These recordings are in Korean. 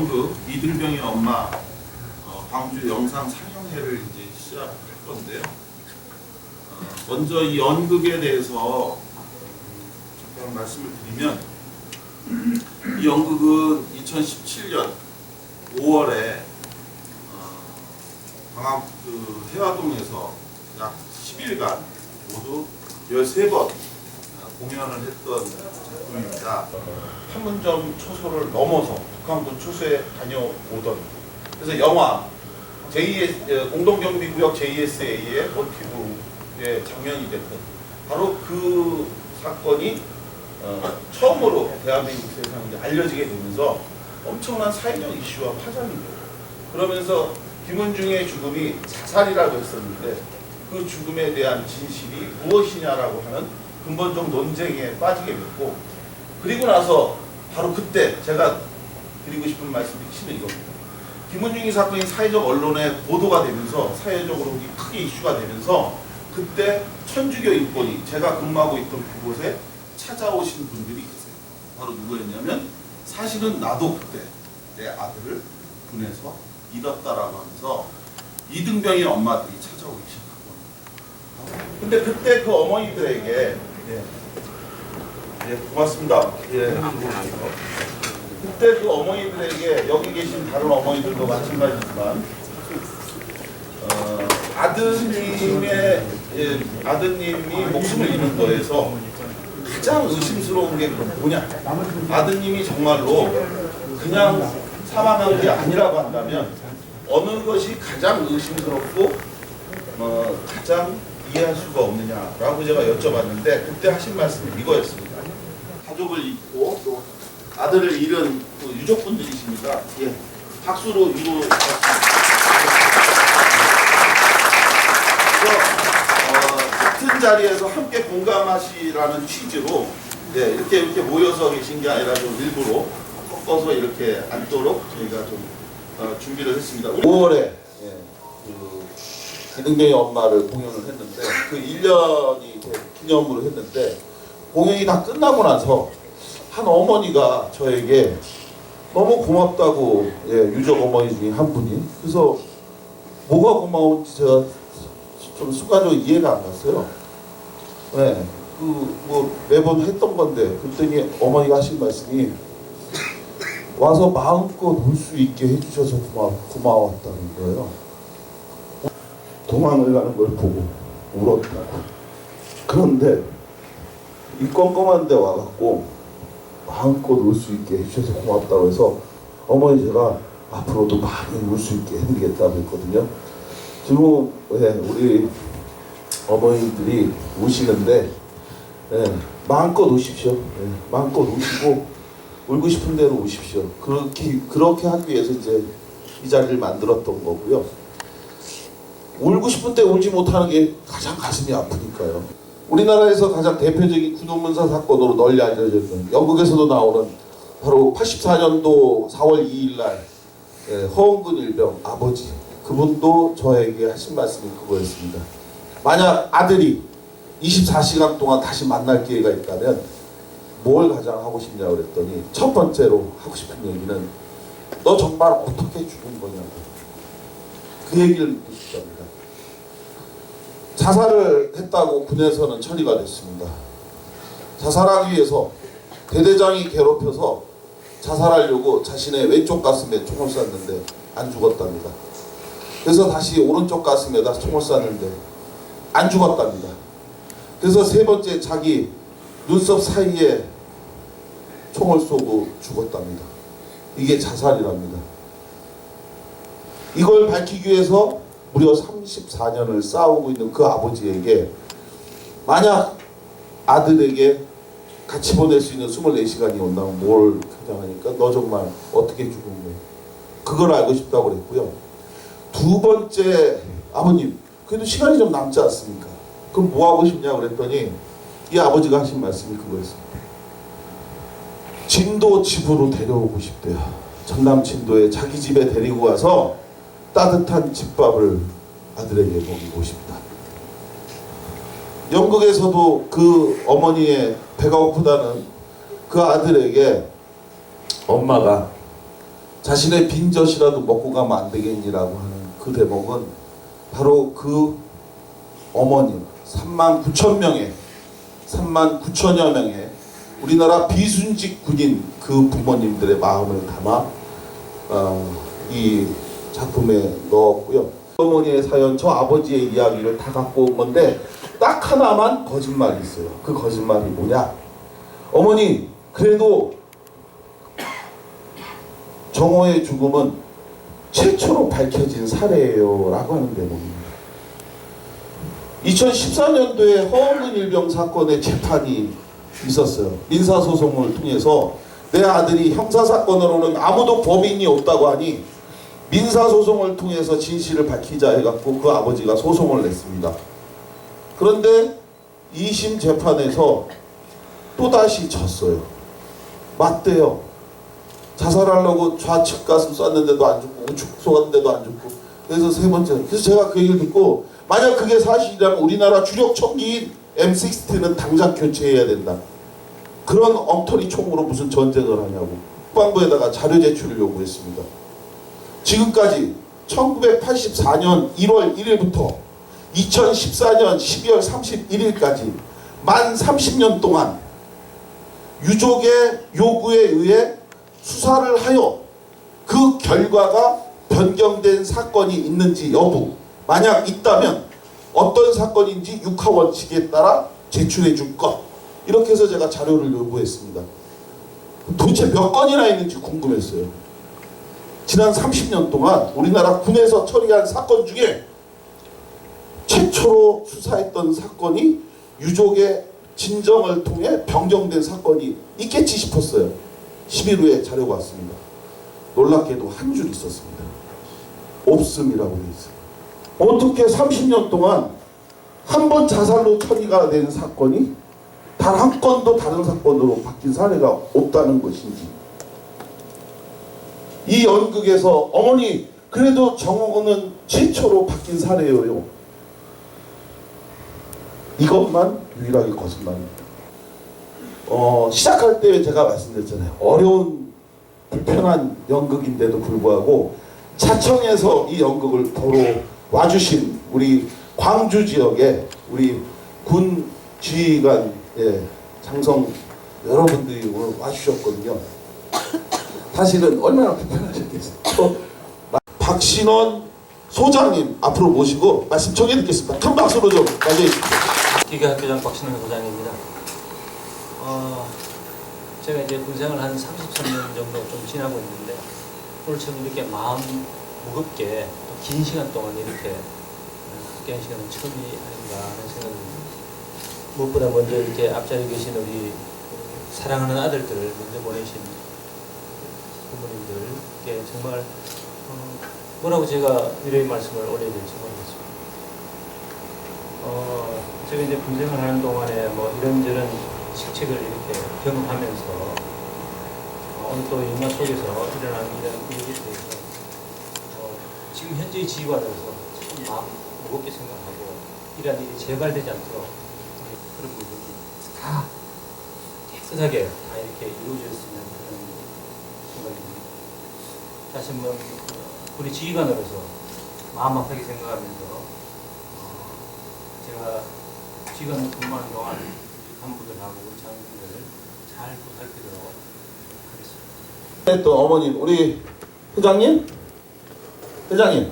그 이등병의 엄마 광주 영상 상영회를 이제 시작할 건데요. 먼저 이 연극에 대해서 잠깐 말씀을 드리면, 이 연극은 2017년 5월에 광화 해화동에서 약 10일간 모두 13번 공연을 했던 작품입니다. 판문점 초소를 넘어서 북한군 초소에 다녀오던, 그래서 영화 공동경비구역 JSA의 모티브의 장면이 됐던 바로 그 사건이 처음으로 대한민국 세상에 알려지게 되면서 엄청난 사회적 이슈와 파장이 돼요. 그러면서 김은중의 죽음이 자살이라고 했었는데 그 죽음에 대한 진실이 무엇이냐라고 하는 근본적 논쟁에 빠지게 됐고, 그리고 나서 바로 그때 제가 드리고 싶은 말씀이 이겁니다. 김은중이 사건이 사회적 언론에 보도가 되면서 사회적으로 크게 이슈가 되면서 그때 천주교 인권이 제가 근무하고 있던 그곳에 찾아오신 분들이 계세요. 바로 누구였냐면, 사실은 나도 그때 내 아들을 군에서 잃었다라고 하면서 이등병의 엄마들이 찾아오기 시작하고, 근데 그때 그 어머니들에게 고맙습니다. 그때 그 어머니들에게, 여기 계신 다른 어머니들도 마찬가지지만 아드님이 목숨을 잃은 거에서 가장 의심스러운 게 뭐냐? 아드님이 정말로 그냥 사망한 게 아니라고 한다면 어느 것이 가장 의심스럽고 가장 이해할 수가 없느냐라고 제가 여쭤봤는데, 그때 하신 말씀이 이거였습니다. 가족을 잃고 또 아들을 잃은 그 유족분들이십니다. 박수로 위로받습니다. 같은 자리에서 함께 공감하시라는 취지로 이렇게 모여서 계신 게 아니라 좀 일부러 꺾어서 이렇게 앉도록 저희가 좀 준비를 했습니다. 5월에 이등병의 엄마를 공연을 했는데, 그 1년이 기념으로 했는데, 공연이 다 끝나고 나서 한 어머니가 저에게 너무 고맙다고, 유족 어머니 중에 한 분이, 그래서 뭐가 고마운지 제가 좀 순간적으로 이해가 안 갔어요. 매번 했던 건데, 그랬더니 어머니가 하신 말씀이, 와서 마음껏 울 수 있게 해주셔서 고마웠다는 거예요. 도망을 가는 걸 보고 울었다고. 그런데 이 껌껌한 데 와갖고 마음껏 울 수 있게 해주셔서 고맙다고 해서 어머니 제가 앞으로도 많이 울 수 있게 해드리겠다고 했거든요. 지금 우리 어머니들이 우시는데 마음껏 우십시오. 마음껏 우시고 울고 싶은 대로 우십시오. 그렇게 하기 위해서 이제 이 자리를 만들었던 거고요. 울고 싶은 때 울지 못하는 게 가장 가슴이 아프니까요. 우리나라에서 가장 대표적인 군용문사 사건으로 널리 알려져 있는, 영국에서도 나오는 바로 84년도 4월 2일 날 허은근 일병 아버지, 그분도 저에게 하신 말씀이 그거였습니다. 만약 아들이 24시간 동안 다시 만날 기회가 있다면 뭘 가장 하고 싶냐고 그랬더니, 첫 번째로 하고 싶은 얘기는 너 정말 어떻게 죽은 거냐고, 그 얘기를 듣고 싶답니다. 자살을 했다고 군에서는 처리가 됐습니다. 자살하기 위해서 대대장이 괴롭혀서 자살하려고 자신의 왼쪽 가슴에 총을 쐈는데 안 죽었답니다. 그래서 다시 오른쪽 가슴에다 총을 쐈는데 안 죽었답니다. 그래서 세 번째 자기 눈썹 사이에 총을 쏘고 죽었답니다. 이게 자살이랍니다. 이걸 밝히기 위해서 무려 34년을 싸우고 있는 그 아버지에게, 만약 아들에게 같이 보낼 수 있는 24시간이 온다면 뭘 가장하니까, 너 정말 어떻게 죽은 거예요? 그걸 알고 싶다고 그랬고요. 두 번째, 아버님 그래도 시간이 좀 남지 않습니까? 그럼 뭐 하고 싶냐고 그랬더니 이 아버지가 하신 말씀이 그거였습니다. 진도 집으로 데려오고 싶대요. 전남 진도에 자기 집에 데리고 와서 따뜻한 집밥을 아들에게 먹이고 싶다. 영국에서도 그 어머니의 배가 고프다는 그 아들에게 엄마가 자신의 빈젖이라도 먹고 가면 안 되겠니라고 하는 그 대목은 바로 그 어머님 39,000명의 39,000여 명의 우리나라 비순직 군인 그 부모님들의 마음을 담아 이 작품에 넣었고요. 어머니의 사연, 저 아버지의 이야기를 다 갖고 온 건데 딱 하나만 거짓말이 있어요. 그 거짓말이 뭐냐? 어머니, 그래도 정호의 죽음은 최초로 밝혀진 사례예요 라고 하는 대목입니다. 2014년도에 허은근 일병 사건의 재판이 있었어요. 민사소송을 통해서 내 아들이 형사사건으로는 아무도 범인이 없다고 하니 민사소송을 통해서 진실을 밝히자 해갖고 그 아버지가 소송을 냈습니다. 그런데 2심 재판에서 또다시 졌어요. 맞대요. 자살하려고 좌측 가슴 쐈는데도 안 죽고 우측 쏘았는데도 안 죽고. 그래서 세 번째. 그래서 제가 그 얘기를 듣고 만약 그게 사실이라면 우리나라 주력 총기인 M60는 당장 교체해야 된다. 그런 엉터리 총으로 무슨 전쟁을 하냐고 국방부에다가 자료 제출을 요구했습니다. 지금까지 1984년 1월 1일부터 2014년 12월 31일까지 만 30년 동안 유족의 요구에 의해 수사를 하여 그 결과가 변경된 사건이 있는지 여부, 만약 있다면 어떤 사건인지 육하 원칙에 따라 제출해 줄 것. 이렇게 해서 제가 자료를 요구했습니다. 도대체 몇 건이나 있는지 궁금했어요. 지난 30년 동안 우리나라 군에서 처리한 사건 중에 최초로 수사했던 사건이 유족의 진정을 통해 변경된 사건이 있겠지 싶었어요. 10일 후에 자료가 왔습니다. 놀랍게도 한 줄 있었습니다. 없음이라고 되어 있어요. 어떻게 30년 동안 한 번 자살로 처리가 된 사건이 단 한 건도 다른 사건으로 바뀐 사례가 없다는 것인지. 이 연극에서 어머니, 그래도 정호는 최초로 바뀐 사례예요. 이것만 유일하게 거짓말입니다. 시작할 때 제가 말씀드렸잖아요. 어려운 불편한 연극인데도 불구하고 자청에서 이 연극을 보러 와주신 우리 광주 지역에 우리 군 지휘관 장성 여러분들이 오늘 와주셨거든요. 사실은 얼마나 불편하셨겠어요. 또 박신원 소장님 앞으로 모시고 말씀 청해 듣겠습니다. 큰 박수로 좀 맞이해 주십시오. 기계학교장 박신원 소장입니다. 제가 이제 군생을 한 33년 정도 좀 지나고 있는데 오늘 처음 이렇게 마음 무겁게 긴 시간 동안 이렇게 함께한 시간은 처음이 아닌가 하는 생각이 듭니다. 무엇보다 먼저 이렇게 앞자리에 계신 우리 사랑하는 아들들을 먼저 보내신 부모님들께 정말 뭐라고 제가 위로의 말씀을 올려야 될지 모르겠습니다. 제가 이제 군생을 하는 동안에 뭐 이런저런 직책을 이렇게 경험하면서 오늘 또 영화 속에서 일어난 이런 일에 대해서 지금 현재의 지휘관으로서 참 마음 무겁게 생각하고 이러한 일이 재발되지 않도록 그런 부분이 다 깨끗하게 다 이렇게 이루어졌으면 하는 생각이 듭니다. 다시 한번 우리 지휘관으로서 마음 아프게 생각하면서 제가 지휘관을 근무하는 동안 간부들하고 우리 장병들을 잘 보살피도록 하겠습니다. 또 어머님, 우리 회장님? 회장님.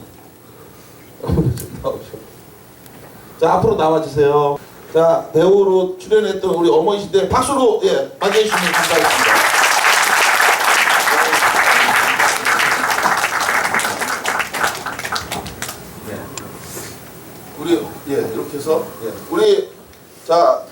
자, 앞으로 나와주세요. 자, 배우로 출연했던 우리 어머니신데 박수로 맞이해주시면 감사하겠습니다. 우리 이렇게 해서 우리 자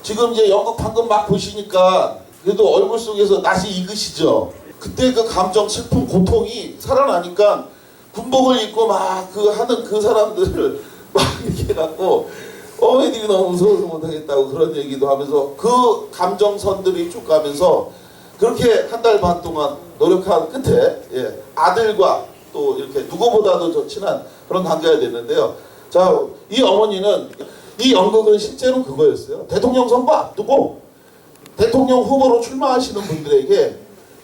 지금 이제 연극 방금 막 보시니까 그래도 얼굴 속에서 낯이 익으시죠? 그때 그 감정, 슬픔, 고통이 살아나니까 군복을 입고 막 그 하는 그 사람들을 막 이렇게 해갖고 어머니들이 너무 무서워서 못하겠다고 그런 얘기도 하면서 그 감정선들이 쭉 가면서 그렇게 한 달 반 동안 노력한 끝에 아들과 또 이렇게 누구보다도 더 친한 그런 관계가 됐는데요. 자, 이 어머니는 이 연극은 실제로 그거였어요. 대통령 선거 앞두고 대통령 후보로 출마하시는 분들에게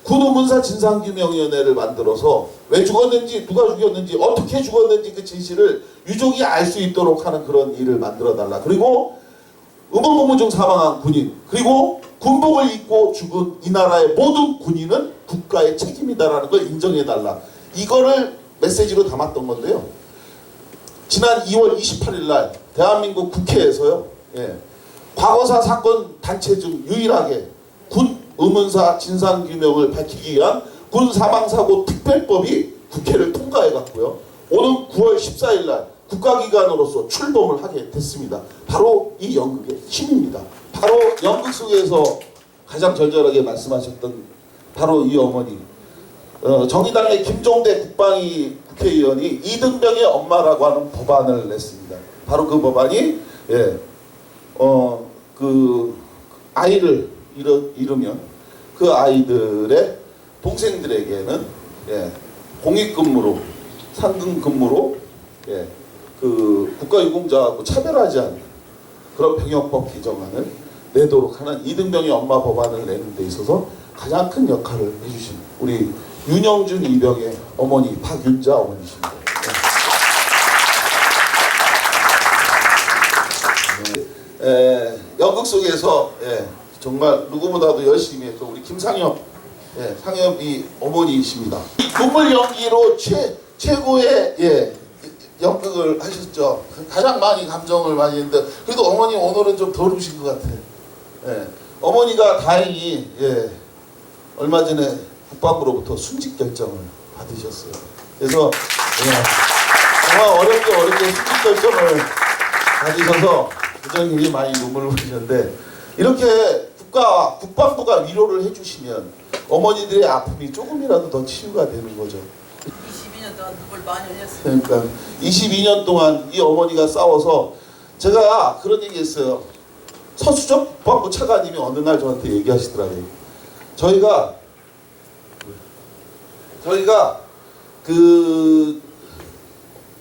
군의문사 진상규명위원회를 만들어서 왜 죽었는지, 누가 죽였는지, 어떻게 죽었는지 그 진실을 유족이 알 수 있도록 하는 그런 일을 만들어달라. 그리고 의무복무 중 사망한 군인, 그리고 군복을 입고 죽은 이 나라의 모든 군인은 국가의 책임이다라는 걸 인정해달라. 이거를 메시지로 담았던 건데요. 지난 2월 28일 날 대한민국 국회에서요, 과거사 사건 단체 중 유일하게 군 의문사 진상규명을 밝히기 위한 군 사망사고 특별법이 국회를 통과해 갔고요. 오는 9월 14일 날 국가기관으로서 출범을 하게 됐습니다. 바로 이 연극의 힘입니다. 바로 연극 속에서 가장 절절하게 말씀하셨던 바로 이 어머니, 정의당의 김종대 국방위 국회의원이 이등병의 엄마라고 하는 법안을 냈습니다. 바로 그 법안이 그 아이를 잃으면 그 아이들의 동생들에게는 공익근무로, 상근근무로 그 국가유공자하고 차별하지 않는 그런 병역법 개정안을 내도록 하는 이등병의 엄마 법안을 내는 데 있어서 가장 큰 역할을 해주신 우리 윤영준 이병의 어머니 박윤자 어머니십니다. 연극 속에서 정말 누구보다도 열심히 했던 우리 김상엽, 상엽이 어머니이십니다. 눈물 연기로 최고의 연극을 하셨죠. 가장 많이 감정을 많이 했는데 그래도 어머니 오늘은 좀 덜 우신 것 같아요. 어머니가 다행히 얼마 전에 국방부로부터 순직 결정을 받으셨어요. 그래서 정말 어렵게 순직 결정을 받으셔서 부장님이 많이 눈물을 흘리는데 이렇게 국방부가 위로를 해주시면 어머니들의 아픔이 조금이라도 더 치유가 되는 거죠. 22년 동안 눈물 많이 흘렸어요. 그러니까 22년 동안 이 어머니가 싸워서 제가 그런 얘기했어요. 서수정 국방부 차관님이 어느 날 저한테 얘기하시더라고요. 저희가 그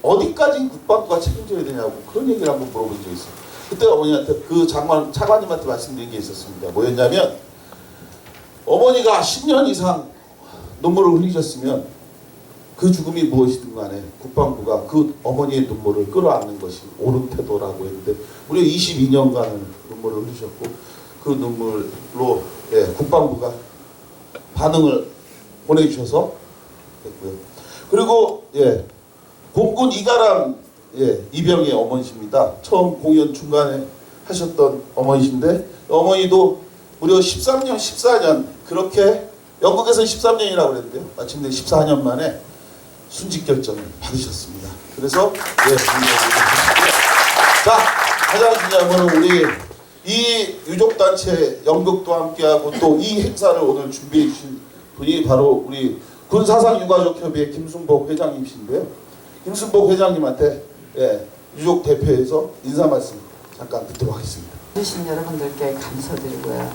어디까지 국방부가 책임져야 되냐고 그런 얘기를 한번 물어본 적이 있어요. 그때 어머니한테 그 차관님한테 말씀드린 게 있었습니다. 뭐였냐면 어머니가 10년 이상 눈물을 흘리셨으면 그 죽음이 무엇이든 간에 국방부가 그 어머니의 눈물을 끌어안는 것이 옳은 태도라고 했는데 무려 22년간을 눈물을 흘리셨고 그 눈물로 국방부가 반응을 보내주셔서 됐고요. 그리고 공군 이가람 이병의 어머니십니다. 처음 공연 중간에 하셨던 어머니신데 어머니도 무려 13년, 14년 그렇게 영국에서는 13년이라고 그랬는데요. 마침내 14년 만에 순직 결정을 받으셨습니다. 그래서 자, 가장 중요한 거는 우리 이 유족단체 연극도 함께하고 또 이 행사를 오늘 준비해 주신 분이 바로 우리 군사상유가족협의회 김순복 회장님이신데요. 김순복 회장님한테 유족 대표에서 인사 말씀 잠깐 듣도록 하겠습니다. 주신 여러분들께 감사드리고요.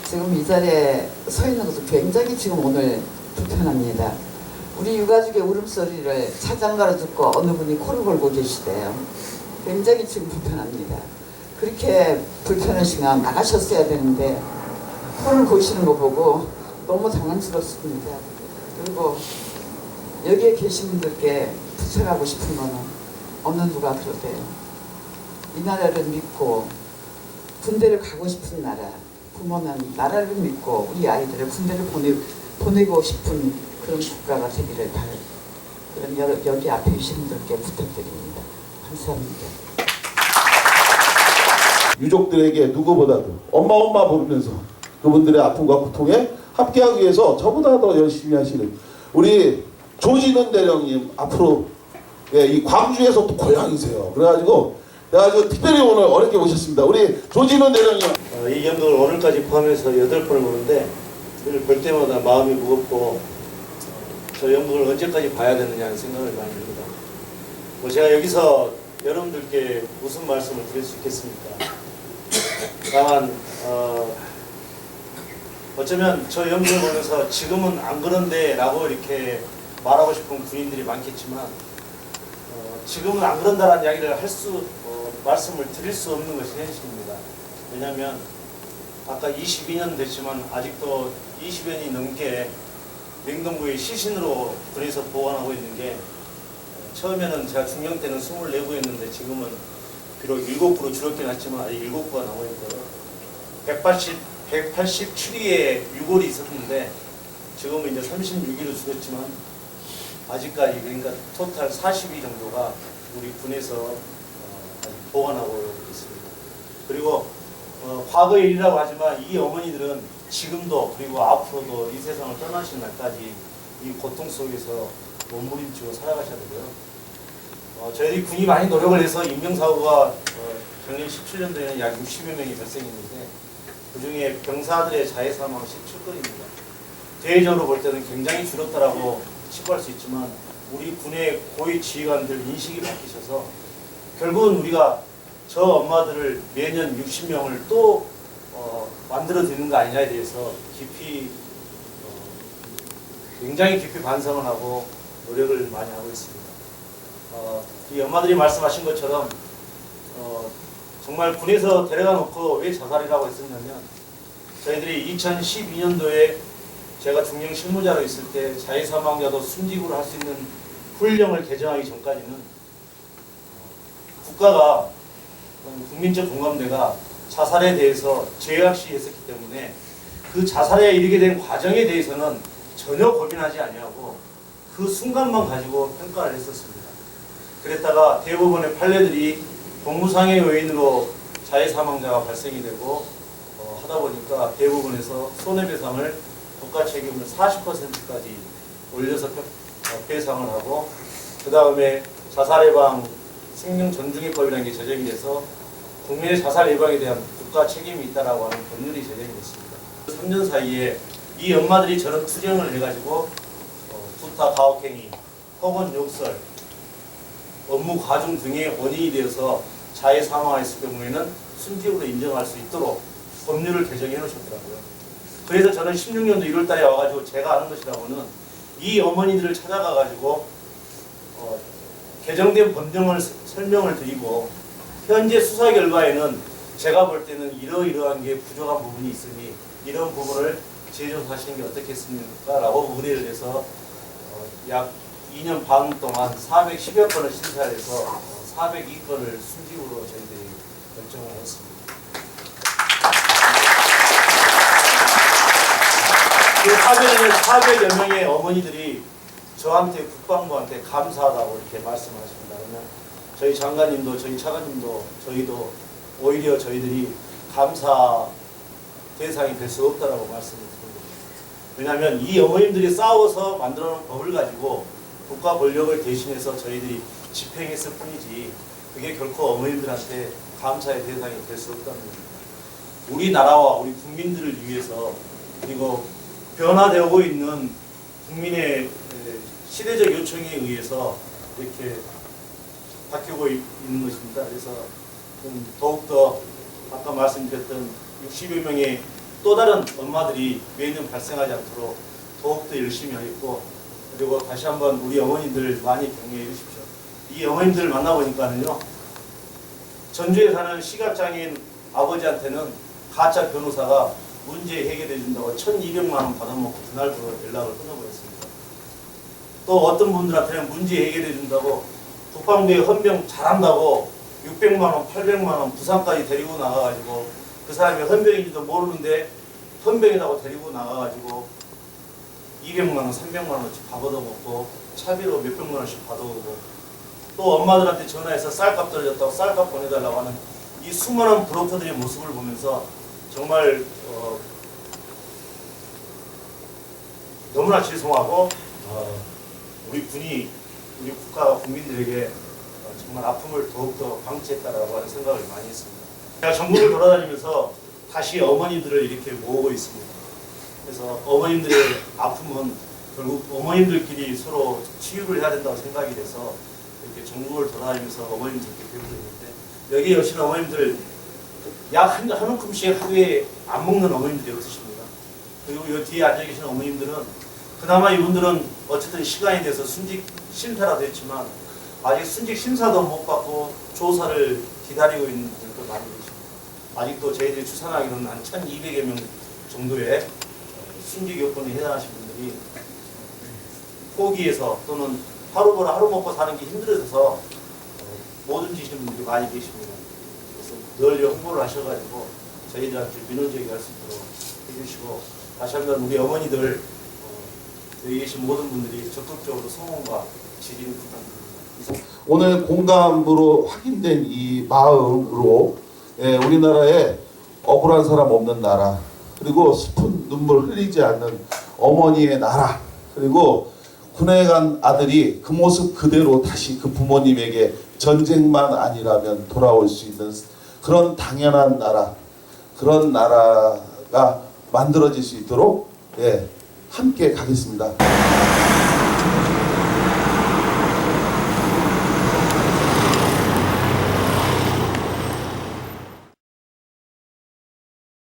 지금 이 자리에 서 있는 것도 굉장히 지금 오늘 불편합니다. 우리 유가족의 울음소리를 차장가로 듣고 어느 분이 코를 골고 계시대요. 굉장히 지금 불편합니다. 그렇게 불편하시면 나가셨어야 되는데 코를 고시는 거 보고 너무 당황스럽습니다. 그리고 여기에 계신 분들께 부탁하고 싶은 거는 어느 누가 그러대요. 이 나라를 믿고 군대를 가고 싶은 나라, 부모는 나라를 믿고 우리 아이들을 군대를 보내고 싶은 그런 국가가 되기를 그런 여기 앞에 계신 분들께 부탁드립니다. 감사합니다. 유족들에게 누구보다도 엄마 부르면서 그분들의 아픔과 고통에 함께하기 위해서 저보다 더 열심히 하시는 우리 조진훈 대령님 앞으로 이 광주에서 또 고향이세요. 그래가지고 특별히 오늘 어렵게 모셨습니다. 우리 조진훈 대령님. 이 연극을 오늘까지 포함해서 8번을 보는데 이를 볼 때마다 마음이 무겁고 저 연극을 언제까지 봐야 되느냐는 생각을 많이 합니다. 제가 여기서 여러분들께 무슨 말씀을 드릴 수 있겠습니까? 다만 어쩌면 저 연극을 보면서 지금은 안 그런데 라고 이렇게 말하고 싶은 군인들이 많겠지만 지금은 안 그런다라는 이야기를 말씀을 드릴 수 없는 것이 현실입니다. 왜냐하면 아까 22년 됐지만 아직도 20년이 넘게 냉동구의 시신으로 군에서 보관하고 있는 게 처음에는 제가 중령 때는 24구였는데 지금은 비록 7구로 줄었긴 했지만 아직 7구가 남아있고요. 187위의 유골이 있었는데 지금은 이제 36위로 줄었지만 아직까지 그러니까 토탈 40위 정도가 우리 군에서 아직 보관하고 있습니다. 그리고 과거의 일이라고 하지만 이 어머니들은 지금도 그리고 앞으로도 이 세상을 떠나신 날까지 이 고통 속에서 몸부림치고 살아가셔야 되고요. 저희들이 군이 많이 노력을 해서 인명사고가 작년 17년도에는 약 60여 명이 발생했는데 그중에 병사들의 자해사망 17건입니다. 대외적으로 볼 때는 굉장히 줄었다라고 칭호할 수 있지만 우리 군의 고위 지휘관들 인식이 바뀌셔서 결국은 우리가 저 엄마들을 매년 60명을 또 만들어 드리는 거 아니냐에 대해서 깊이 굉장히 깊이 반성을 하고 노력을 많이 하고 있습니다. 이 엄마들이 말씀하신 것처럼 정말 군에서 데려가 놓고 왜 자살이라고 했었냐면 저희들이 2012년도에 제가 중령 실무자로 있을 때 자해사망자도 순직으로 할 수 있는 훈령을 개정하기 전까지는 국가가 국민적 공감대가 자살에 대해서 제약시했었기 때문에 그 자살에 이르게 된 과정에 대해서는 전혀 고민하지 아니하고 그 순간만 가지고 평가를 했었습니다. 그랬다가 대부분의 판례들이 공무상해 요인으로 자해사망자가 발생이 되고 하다 보니까 대부분에서 손해배상을 국가 책임을 40%까지 올려서 배상을 하고 그 다음에 자살예방 생명존중의법이라는 게 제정이 돼서 국민의 자살 예방에 대한 국가 책임이 있다라고 하는 법률이 제정이 됐습니다. 3년 사이에 이 엄마들이 저런 투쟁을 해가지고 투타 가혹행위 혹은 욕설 업무 과중 등의 원인이 되어서 자해 사망했을 경우에는 순직으로 인정할 수 있도록 법률을 개정해 놓으셨더라고요. 그래서 저는 16년도 1월 달에 와가지고 제가 아는 것이라고는 이 어머니들을 찾아가가지고 개정된 법령을 설명을 드리고 현재 수사 결과에는 제가 볼 때는 이러이러한 게 부족한 부분이 있으니 이런 부분을 재조사하시는 게 어떻겠습니까? 라고 의뢰를 해서 약 2년 반 동안 410여 건을 심사를 해서 402건을 순직으로 저희들이 결정을 했습니다. 그 400여 명의 어머니들이 저한테 국방부한테 감사하다고 이렇게 말씀하십니다. 그러면 저희 장관님도 저희 차관님도 저희도 오히려 저희들이 감사 대상이 될 수 없다라고 말씀을 드립니다. 왜냐하면 이 어머님들이 싸워서 만들어 놓은 법을 가지고 국가 권력을 대신해서 저희들이 집행했을 뿐이지 그게 결코 어머님들한테 감사의 대상이 될 수 없다는 겁니다. 우리나라와 우리 국민들을 위해서 그리고 변화되고 있는 국민의 시대적 요청에 의해서 이렇게 바뀌고 있는 것입니다. 그래서 좀 더욱더 아까 말씀드렸던 60여 명의 또 다른 엄마들이 매년 발생하지 않도록 더욱더 열심히 하겠고 그리고 다시 한번 우리 어머님들 많이 격려해 주십시오. 이 어머님들을 만나보니까는요. 전주에 사는 시각장애인 아버지한테는 가짜 변호사가 문제 해결해 준다고 1,200만 원 받아먹고 그날부로 연락을 끊어버렸습니다. 또 어떤 분들한테는 문제 해결해 준다고 국방부에 헌병 잘한다고 600만 원, 800만 원 부산까지 데리고 나가가지고 그 사람이 헌병인지도 모르는데 헌병이라고 데리고 나가가지고 200만 원, 300만 원씩 다 걷어먹고 차비로 몇백만 원씩 받아오고 또 엄마들한테 전화해서 쌀값 떨어졌다고 쌀값 보내달라고 하는 이 수많은 브로커들의 모습을 보면서 정말 너무나 죄송하고 우리 군이 우리 국가가 국민들에게 정말 아픔을 더욱더 방치했다라고 하는 생각을 많이 했습니다. 제가 전국을 돌아다니면서 다시 어머님들을 이렇게 모으고 있습니다. 그래서 어머님들의 아픔은 결국 어머님들끼리 서로 치유를 해야 된다고 생각이 돼서 이렇게 전국을 돌아다니면서 어머님들께 배우고 있는데 여기 오시는 어머님들 약 한 움큼씩 하루에 안 먹는 어머님들이 없으십니다. 그리고 이 뒤에 앉아 계신 어머님들은 그나마 이분들은 어쨌든 시간이 돼서 순직 심사라도 했지만 아직 순직 심사도 못 받고 조사를 기다리고 있는 분들도 많이 계십니다. 아직도 저희들이 추산하기로는 한 1,200여 명 정도의 순직 여건에 해당하신 분들이 포기해서 또는 하루 벌어 하루 먹고 사는 게 힘들어져서 못 움직이시는 분들이 많이 계십니다. 그래서 늘 홍보를 하셔가지고 저희들한테 민원 제기할 수 있도록 해주시고, 다시 한번 우리 어머니들 여기 계신 모든 분들이 적극적으로 성원과 지지를 부탁드립니다. 오늘 공감으로 확인된 이 마음으로 우리나라에 억울한 사람 없는 나라, 그리고 슬픈 눈물 흘리지 않는 어머니의 나라, 그리고 군에 간 아들이 그 모습 그대로 다시 그 부모님에게 전쟁만 아니라면 돌아올 수 있는 그런 당연한 나라, 그런 나라가 만들어질 수 있도록 함께 가겠습니다.